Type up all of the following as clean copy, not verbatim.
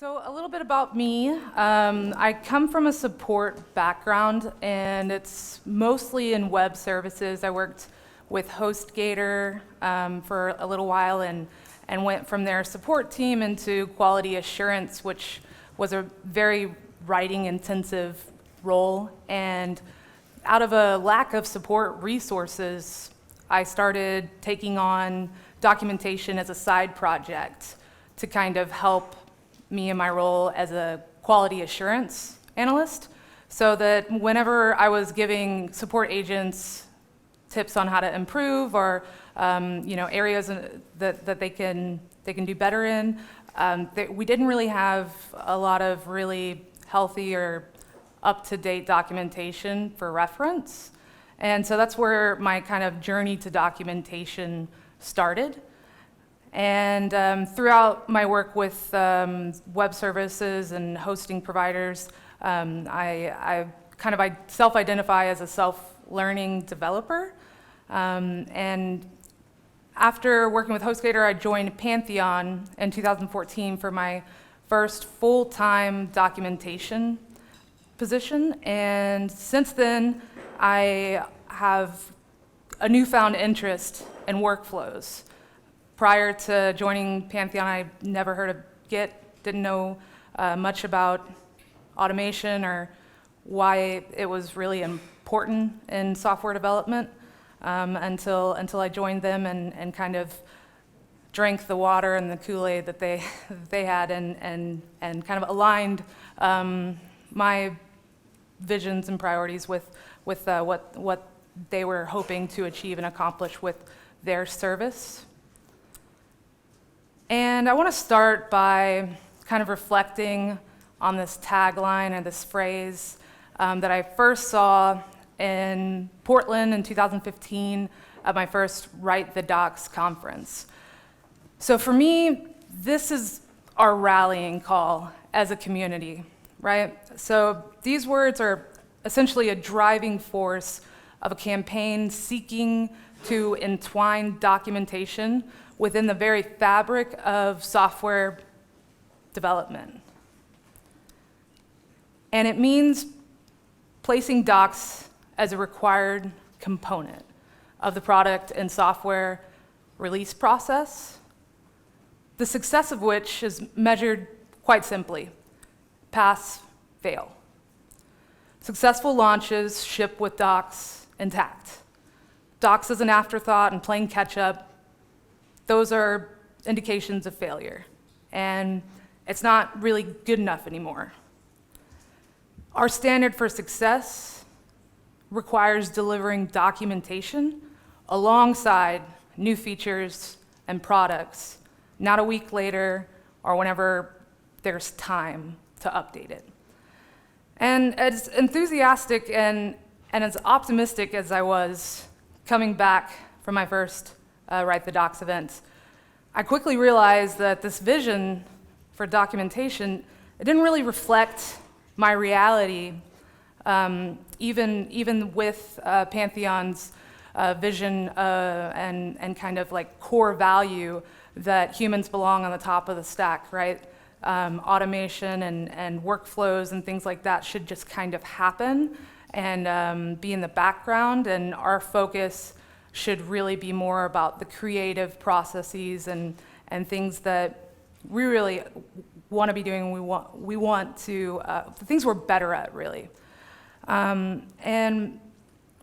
So a little bit about me. I come from a support background, and it's mostly in web services. I worked with HostGator for a little while and went from their support team into quality assurance, which was a very writing-intensive role. And out of a lack of support resources, I started taking on documentation as a side project to kind of help me in my role as a quality assurance analyst, so that whenever I was giving support agents tips on how to improve or areas that they can do better in, we didn't really have a lot of really healthy or up-to-date documentation for reference. And so that's where my kind of journey to documentation started. And throughout my work with web services and hosting providers, I self-identify as a self-learning developer. And after working with HostGator, I joined Pantheon in 2014 for my first full-time documentation position. And since then, I have a newfound interest in workflows. Prior to joining Pantheon, I never heard of Git, didn't know much about automation or why it was really important in software development until I joined them and kind of drank the water and the Kool-Aid that they had and kind of aligned my visions and priorities with what they were hoping to achieve and accomplish with their service. And I want to start by kind of reflecting on this tagline or this phrase that I first saw in Portland in 2015 at my first Write the Docs conference. So for me, this is our rallying call as a community, right? So these words are essentially a driving force of a campaign seeking to entwine documentation within the very fabric of software development. And it means placing docs as a required component of the product and software release process, the success of which is measured quite simply: pass, fail. Successful launches ship with docs intact. Docs as an afterthought and playing catch-up, those are indications of failure, and it's not really good enough anymore. Our standard for success requires delivering documentation alongside new features and products, not a week later or whenever there's time to update it. And as enthusiastic and as optimistic as I was coming back from my first Write the Docs event, I quickly realized that this vision for documentation, it didn't really reflect my reality, even with Pantheon's vision and kind of like core value that humans belong on the top of the stack, right? Automation and workflows and things like that should just kind of happen and be in the background, and our focus should really be more about the creative processes and things that we really want to be doing. We want to the things we're better at, really. And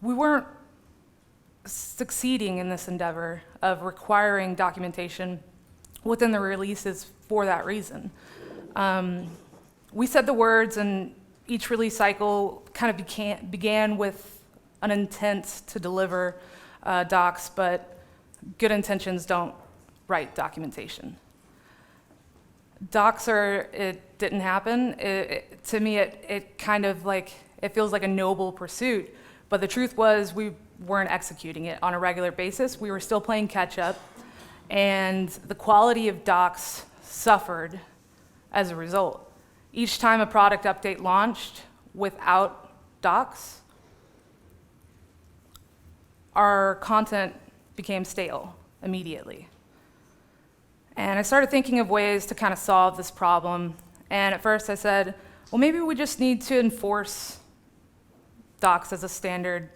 we weren't succeeding in this endeavor of requiring documentation within the releases for that reason. We said the words, and each release cycle kind of began with an intent to deliver docs, but good intentions don't write documentation. It didn't happen. To me, it kind of like, it feels like a noble pursuit, but the truth was we weren't executing it on a regular basis. We were still playing catch up, and the quality of docs suffered as a result. Each time a product update launched without docs, our content became stale immediately. And I started thinking of ways to kind of solve this problem, And at first I said, well, maybe we just need to enforce docs as a standard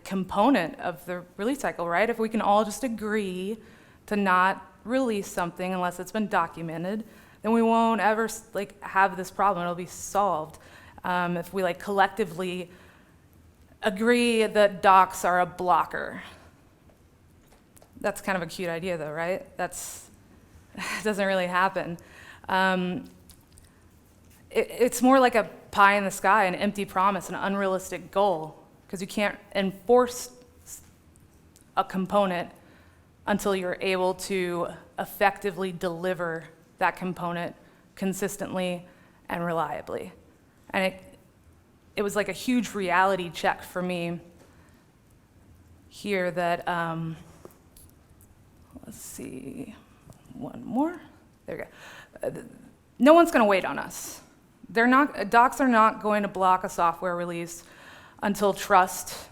component of the release cycle, right? If we can all just agree to not release something unless it's been documented, then we won't ever have this problem. It'll be solved. If we collectively agree that docs are a blocker. That's kind of a cute idea though, right? It doesn't really happen. It's more like a pie in the sky, an empty promise, an unrealistic goal, because you can't enforce a component until you're able to effectively deliver that component consistently and reliably. And it was like a huge reality check for me here that, let's see, one more. There we go. No one's going to wait on us. Docs are not going to block a software release until trust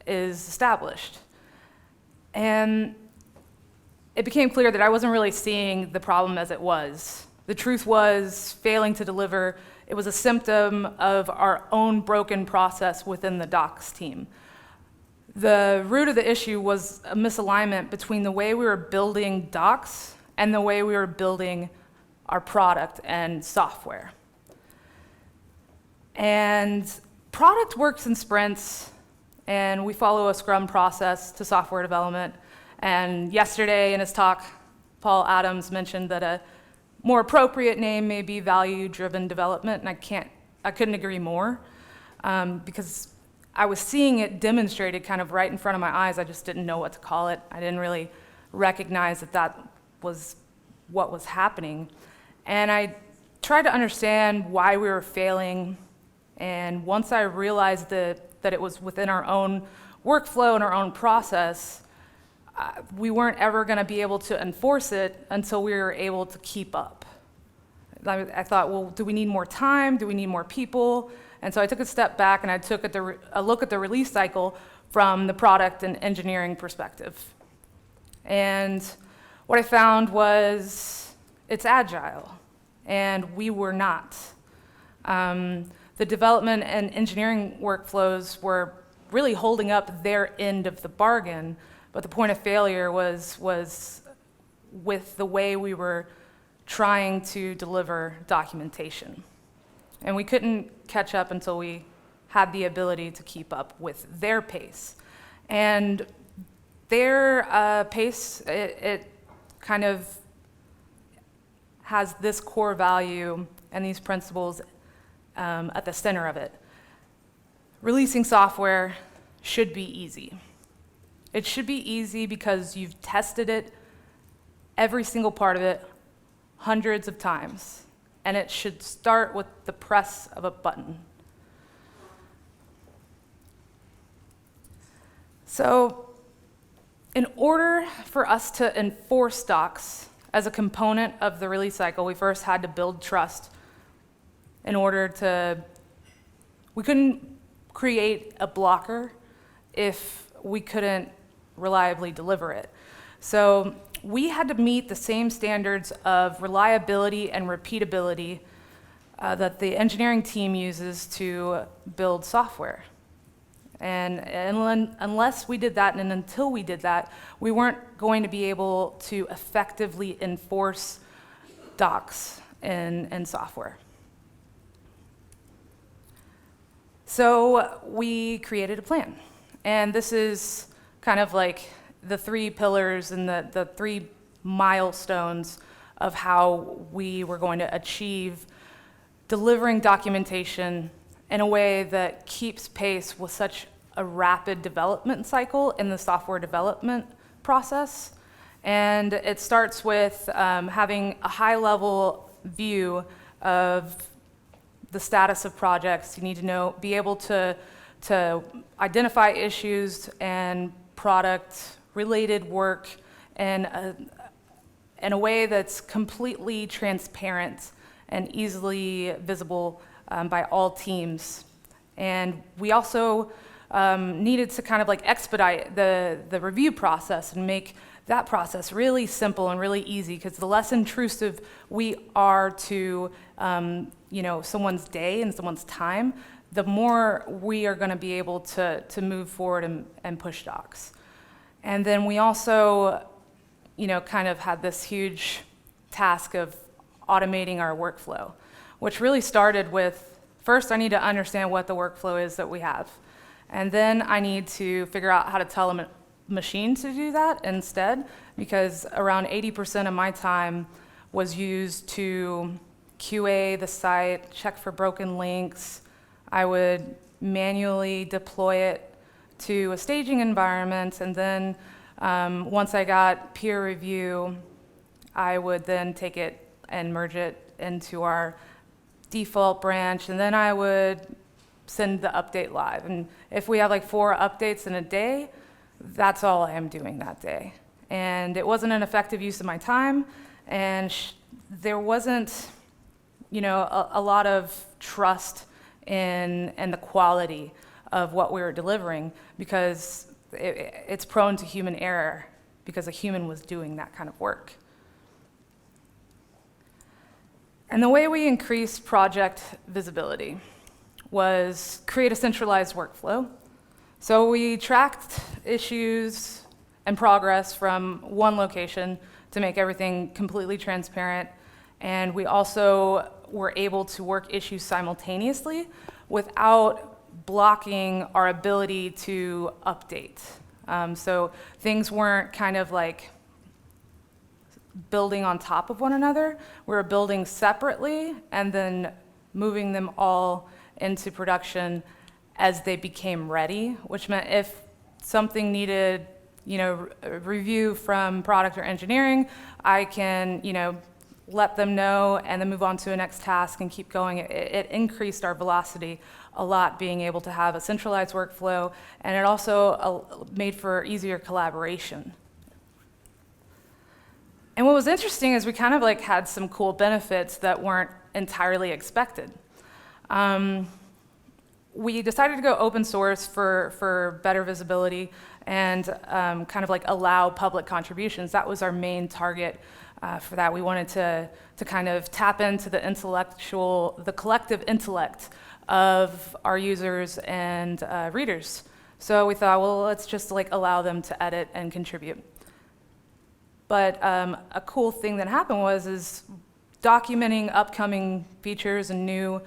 is established. And it became clear that I wasn't really seeing the problem as it was. The truth was, failing to deliver, it was a symptom of our own broken process within the docs team. The root of the issue was a misalignment between the way we were building docs and the way we were building our product and software. And product works in sprints, and we follow a Scrum process to software development. And yesterday in his talk, Paul Adams mentioned that a more appropriate name may be value-driven development, and I couldn't agree more, because I was seeing it demonstrated kind of right in front of my eyes. I just didn't know what to call it. I didn't really recognize that was what was happening. And I tried to understand why we were failing, and once I realized that it was within our own workflow and our own process, we weren't ever going to be able to enforce it until we were able to keep up. I thought, well, do we need more time? Do we need more people? And so I took a step back and I took a look at the release cycle from the product and engineering perspective. And what I found was it's agile, and we were not. The development and engineering workflows were really holding up their end of the bargain, but the point of failure was with the way we were trying to deliver documentation. And we couldn't catch up until we had the ability to keep up with their pace. And their pace, it kind of has this core value and these principles at the center of it. Releasing software should be easy. It should be easy because you've tested it, every single part of it, hundreds of times. And it should start with the press of a button. So, in order for us to enforce docs as a component of the release cycle, we first had to build trust we couldn't create a blocker if we couldn't reliably deliver it. So we had to meet the same standards of reliability and repeatability that the engineering team uses to build software. And unless we did that, and until we did that, we weren't going to be able to effectively enforce docs in software. So we created a plan. And this is kind of like the three pillars and the three milestones of how we were going to achieve delivering documentation in a way that keeps pace with such a rapid development cycle in the software development process. And it starts with having a high-level view of the status of projects. You need to be able to identify issues and product-related work in a way that's completely transparent and easily visible by all teams. And we also needed to kind of expedite the review process and make that process really simple and really easy, because the less intrusive we are to someone's day and someone's time, the more we are going to be able to move forward and push docs. And then we also, kind of had this huge task of automating our workflow, which really started with, first I need to understand what the workflow is that we have. And then I need to figure out how to tell a machine to do that instead, because around 80% of my time was used to QA the site, check for broken links. I would manually deploy it to a staging environment, and then once I got peer review, I would then take it and merge it into our default branch, and then I would send the update live. And if we have like 4 updates in a day, that's all I am doing that day. And it wasn't an effective use of my time, and there wasn't, a lot of trust in the quality of what we were delivering, because it's prone to human error, because a human was doing that kind of work. And the way we increased project visibility was create a centralized workflow. So we tracked issues and progress from one location to make everything completely transparent. And we also were able to work issues simultaneously without blocking our ability to update. So things weren't kind of like building on top of one another. We were building separately and then moving them all into production as they became ready, which meant if something needed, a review from product or engineering, I can, let them know and then move on to a next task and keep going. It increased our velocity a lot, being able to have a centralized workflow, and it also made for easier collaboration. And what was interesting is we kind of like had some cool benefits that weren't entirely expected. We decided to go open source for better visibility and kind of like allow public contributions. That was our main target for that. We wanted to kind of tap into the collective intellect of our users and readers. So we thought, well, let's just like allow them to edit and contribute. But a cool thing that happened is documenting upcoming features and new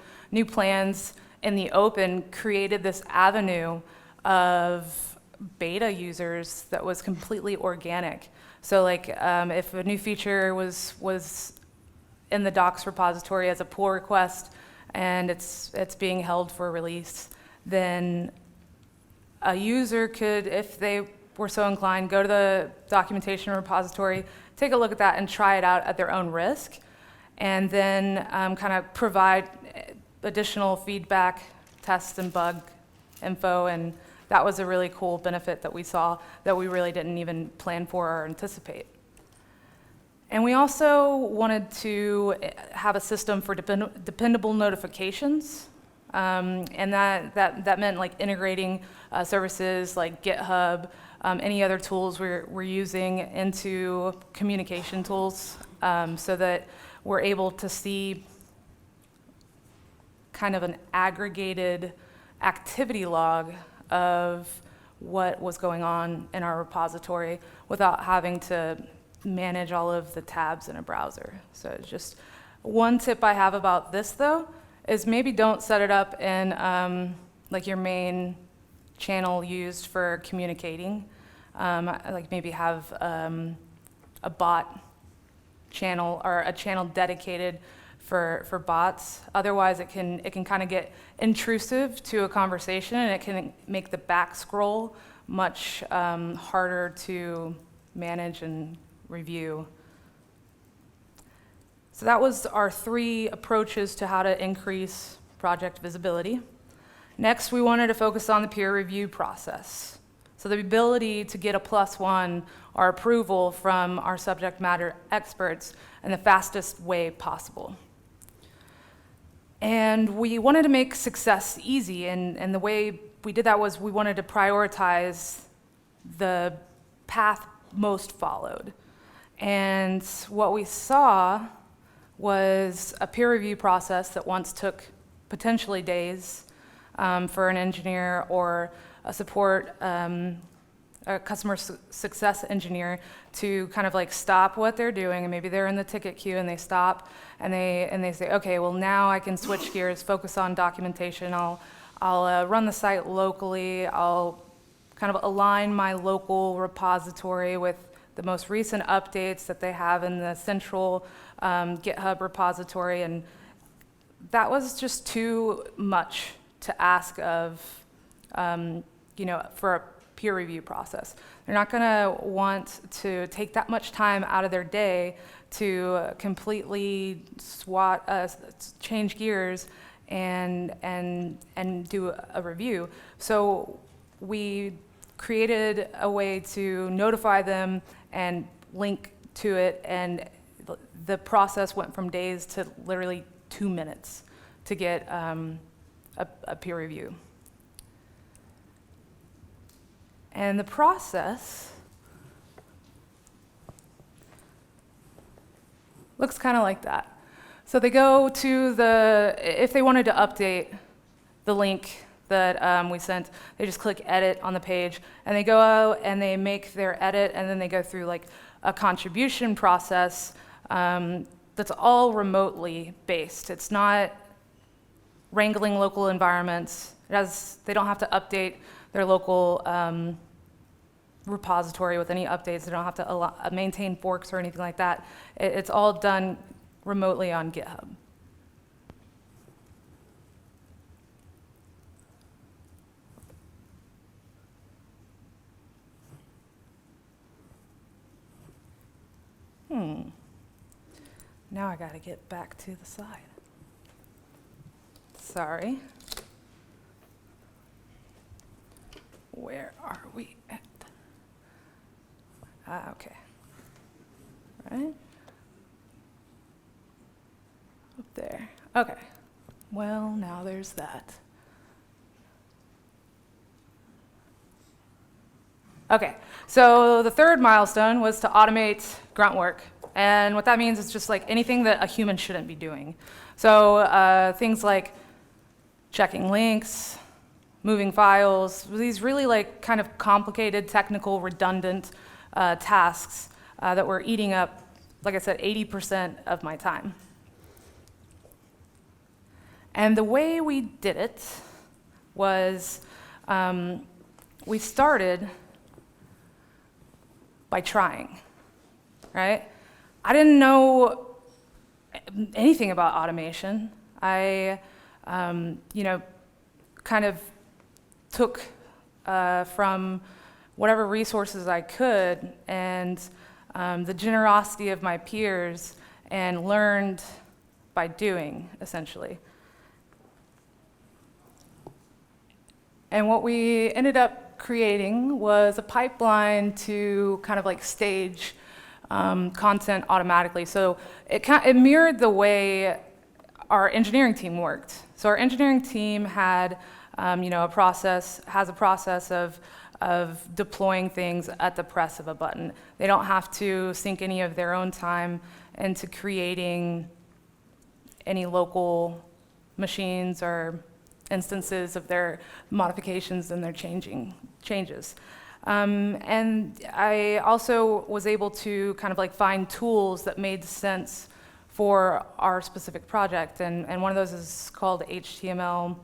plans in the open created this avenue of beta users that was completely organic. So like if a new feature was in the docs repository as a pull request and it's being held for release, then a user could, if they were so inclined, go to the documentation repository, take a look at that and try it out at their own risk, and then kind of provide additional feedback, tests and bug info, and that was a really cool benefit that we saw that we really didn't even plan for or anticipate. And we also wanted to have a system for dependable notifications, and that meant like integrating services like GitHub, any other tools we're using into communication tools, so that we're able to see kind of an aggregated activity log of what was going on in our repository without having to manage all of the tabs in a browser. So just one tip I have about this though is maybe don't set it up in like your main channel used for communicating. Like maybe have a bot channel or a channel dedicated for bots. Otherwise, it can kind of get intrusive to a conversation, and it can make the back scroll much harder to manage and review. So that was our 3 approaches to how to increase project visibility. Next, we wanted to focus on the peer review process. So the ability to get a +1 or approval from our subject matter experts in the fastest way possible. And we wanted to make success easy, and the way we did that was we wanted to prioritize the path most followed. And what we saw was a peer review process that once took potentially days for an engineer or a support, a customer success engineer to kind of like stop what they're doing, and maybe they're in the ticket queue and they stop and they say, okay, well now I can switch gears, focus on documentation. I'll run the site locally. I'll kind of align my local repository with the most recent updates that they have in the central GitHub repository, and that was just too much to ask of, for a peer review process. They're not going to want to take that much time out of their day to completely change gears and do a review. So we created a way to notify them and link to it, and the process went from days to literally 2 minutes to get a peer review. And the process looks kind of like that. So they go to if they wanted to update the link that we sent, they just click edit on the page, and they go out and they make their edit, and then they go through like a contribution process that's all remotely based. It's not wrangling local environments. They don't have to update their local repository with any updates. They don't have to maintain forks or anything like that. It's all done remotely on GitHub. Now I gotta get back to the slide. Sorry. Where are we at? Okay. Right? Up there. Okay. Well, now there's that. Okay, so the third milestone was to automate grunt work. And what that means is just like anything that a human shouldn't be doing. So things like checking links, moving files, these really like kind of complicated, technical, redundant tasks that were eating up, like I said, 80% of my time. And the way we did it was we started by trying, right? I didn't know anything about automation. I, kind of took from whatever resources I could and the generosity of my peers and learned by doing, essentially. And what we ended up creating was a pipeline to kind of like stage content automatically. So it mirrored the way our engineering team worked. So our engineering team had a process of deploying things at the press of a button. They don't have to sink any of their own time into creating any local machines or instances of their modifications and their changes. And I also was able to kind of like find tools that made sense for our specific project. And one of those is called HTML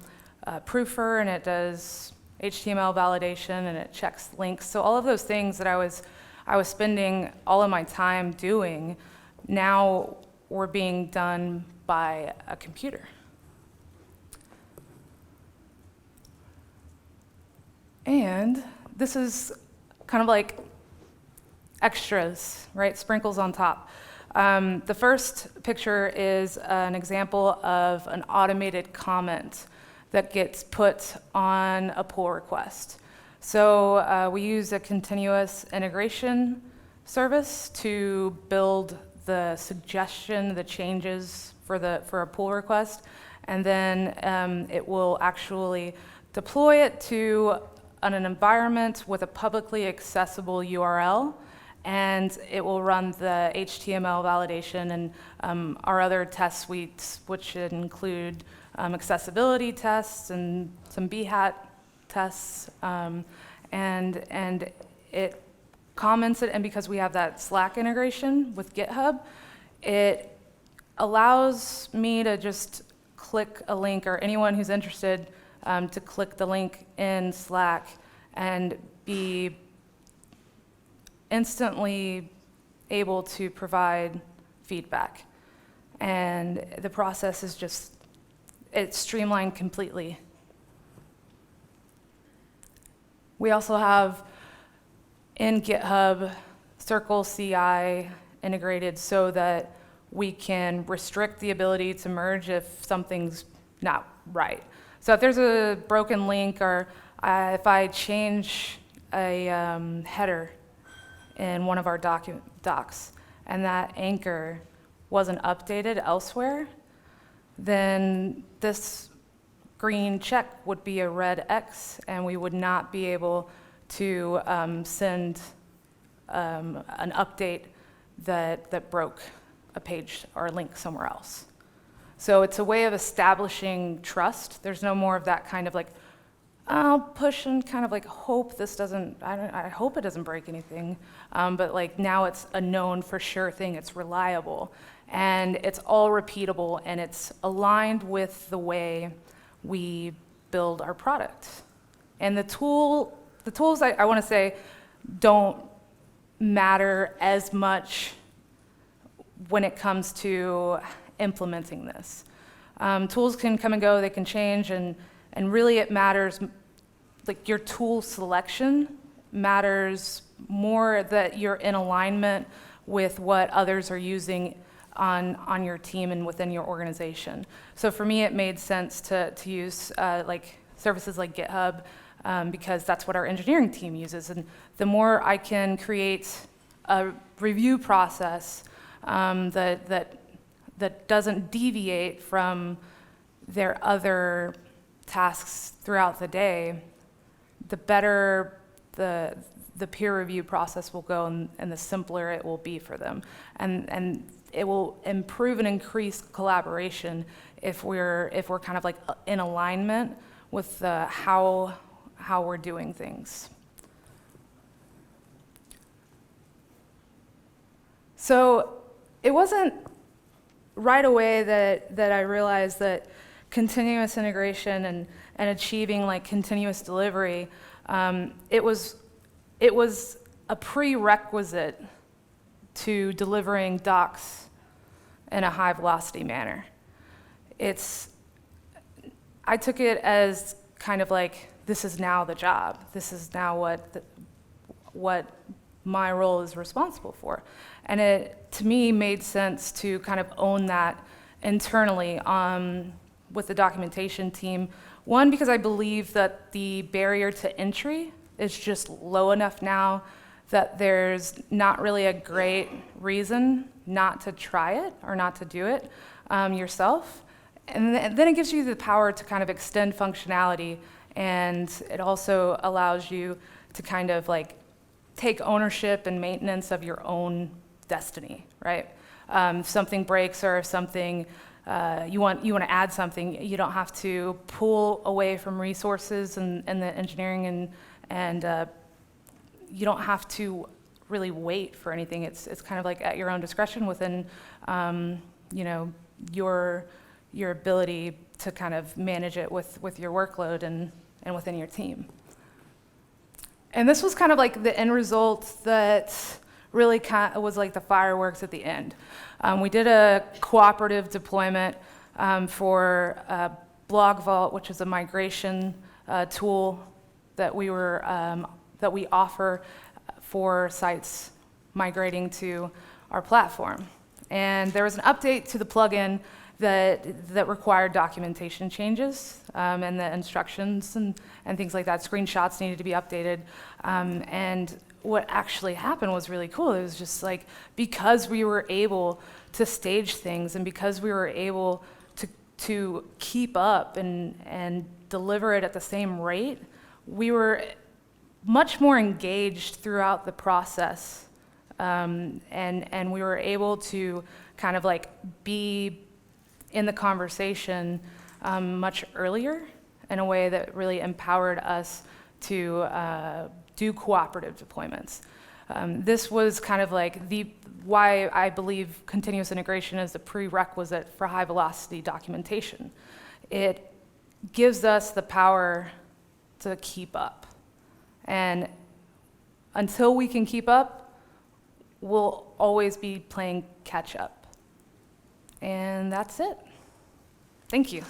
Proofer, and it does HTML validation, and it checks links. So all of those things that I was spending all of my time doing now were being done by a computer. And this is kind of like extras, right? Sprinkles on top. The first picture is an example of an automated comment that gets put on a pull request. So we use a continuous integration service to build the suggestion, the changes for a pull request, and then it will actually deploy it to an environment with a publicly accessible URL, and it will run the HTML validation and our other test suites, which should include accessibility tests and some BHAT tests, and it comments it, and because we have that Slack integration with GitHub, it allows me to just click a link, or anyone who's interested to click the link in Slack and be instantly able to provide feedback. And the process is just, it's streamlined completely. We also have in GitHub Circle CI integrated so that we can restrict the ability to merge if something's not right. So if there's a broken link, or if I change a header in one of our docs and that anchor wasn't updated elsewhere, then this green check would be a red X, and we would not be able to send an update that broke a page or a link somewhere else. So it's a way of establishing trust. There's no more of that kind of like, I'll push and kind of like hope this doesn't, I hope it doesn't break anything. But like now it's a known for sure thing, it's reliable, and it's all repeatable, and it's aligned with the way we build our product. And the tools I want to say don't matter as much when it comes to implementing this. Tools can come and go, they can change, and really it matters, like your tool selection matters more, that you're in alignment with what others are using on your team and within your organization. So for me, it made sense to use like services like GitHub, because that's what our engineering team uses. And the more I can create a review process that doesn't deviate from their other tasks throughout the day, the better the peer review process will go, and the simpler it will be for them. And it will improve and increase collaboration if we're kind of like in alignment with how we're doing things. So it wasn't right away that I realized that continuous integration and achieving like continuous delivery, it was a prerequisite to delivering docs in a high velocity manner. I took it as kind of like, this is now the job. This is now what my role is responsible for. And it, to me, made sense to kind of own that internally with the documentation team. One, because I believe that the barrier to entry is just low enough now that there's not really a great reason not to try it or not to do it yourself. And then it gives you the power to kind of extend functionality, and it also allows you to kind of like take ownership and maintenance of your own destiny, right? If something breaks, or if something you want to add something, you don't have to pull away from resources and the engineering, and you don't have to really wait for anything. It's kind of like at your own discretion within your ability to kind of manage it with your workload and within your team. And this was kind of like the end result that really was like the fireworks at the end. We did a cooperative deployment for Blog Vault, which is a migration tool that we offer for sites migrating to our platform. And there was an update to the plugin that required documentation changes and the instructions and things like that. Screenshots needed to be updated. And what actually happened was really cool. It was just like, because we were able to stage things, and because we were able to keep up and deliver it at the same rate, we were much more engaged throughout the process And we were able to kind of like be in the conversation much earlier in a way that really empowered us to do cooperative deployments. This was kind of like why I believe continuous integration is a prerequisite for high velocity documentation. It gives us the power to keep up. And until we can keep up, we'll always be playing catch up. And that's it. Thank you.